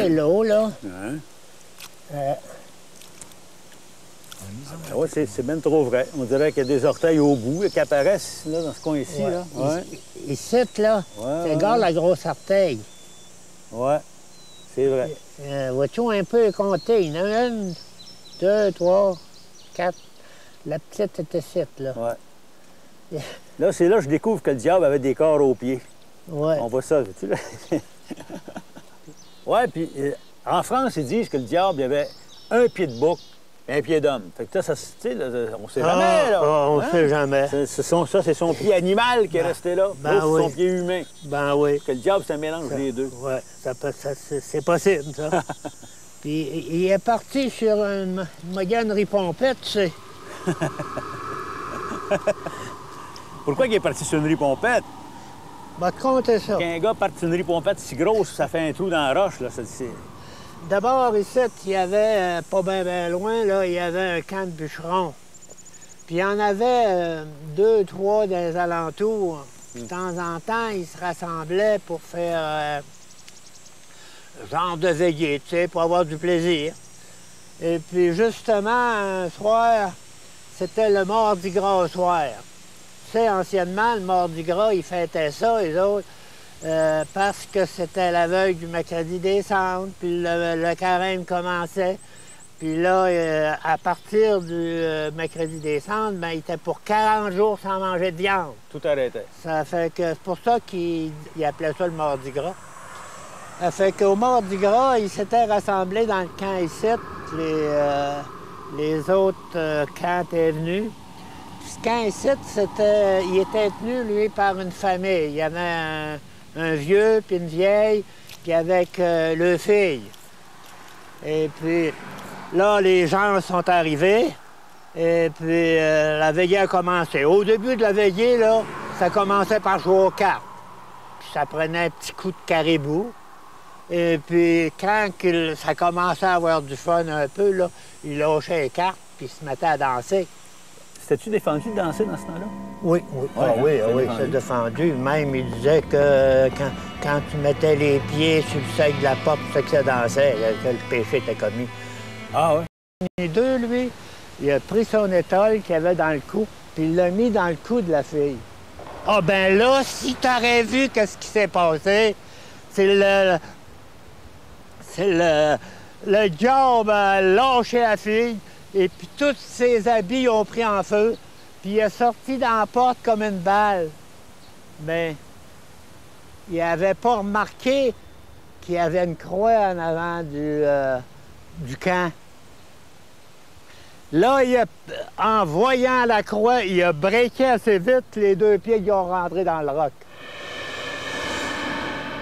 c'est l'eau, là. Hein? Oui, c'est bien trop vrai. On dirait qu'il y a des orteils au bout qui apparaissent là, dans ce coin-ci. Ouais. Là. Ouais. Ici, là, c'est gare la grosse orteil. Oui, c'est vrai. Vois-tu un peu compter? Il y en a 1, 2, 3, 4. La petite était ici, là. Ouais. Là, c'est là que je découvre que le diable avait des corps aux pieds. Ouais. On voit ça, vois-tu, là? Oui, puis en France, ils disent que le diable, il y avait un pied de bouc et un pied d'homme. Fait que ça, tu sais, on sait jamais, là. On sait jamais. Ça, c'est son pied animal qui est resté là. Ben c'est oui. son pied humain. Ben oui. Parce que le diable, c'est un mélange des deux. Oui, c'est possible, ça. Puis il est parti sur une Mogane ripompette, tu sais. Pourquoi il est parti sur une ripompette? Va te compter ça. Quand un gars part sur une ripompette si grosse, ça fait un trou dans la roche, là. D'abord, ici, il y avait, pas bien loin, là, il y avait un camp de bûcherons. Puis il y en avait 2, 3 dans les alentours. Puis de temps en temps, ils se rassemblaient pour faire genre de veillée, tu sais, pour avoir du plaisir. Et puis justement, un soir, c'était le Mardi Gras au soir. Tu sais, anciennement, le Mardi Gras, ils fêtaient ça, les autres, parce que c'était la veille du mercredi des Cendres, puis le carême commençait. Puis là, à partir du mercredi des Cendres, ben, il était pour 40 jours sans manger de viande. Tout arrêtait. Ça fait que c'est pour ça qu'ils appelaient ça le Mardi Gras. Ça fait qu'au Mardi Gras, ils s'étaient rassemblés dans le camp ici. Les autres camps étaient venus. Puis ce camp ici, il était tenu, lui, par une famille. Il y avait un vieux puis une vieille, puis avec leur fille. Et puis là, les gens sont arrivés, et puis la veillée a commencé. Au début de la veillée, là, ça commençait par jouer aux cartes. Puis ça prenait un petit coup de caribou. Et puis quand ça commençait à avoir du fun un peu, là, ils lâchaient les cartes, puis ils se mettaient à danser. C'était-tu défendu de danser dans ce temps-là? Oui, oui. Oui, c'est défendu. Même, il disait que quand tu mettais les pieds sur le seuil de la porte, c'est que ça dansait, que le péché était commis. Ah oui? Les deux, lui, il a pris son étole qu'il avait dans le cou, puis il l'a mis dans le cou de la fille. Ah ben là, si t'aurais vu qu'est-ce qui s'est passé, c'est le diable a lâché la fille, et puis tous ses habits ont pris en feu, puis il est sorti dans la porte comme une balle. Mais il n'avait pas remarqué qu'il y avait une croix en avant du camp. Là, en voyant la croix, il a breaké assez vite, les deux pieds qui ont rentré dans le roc.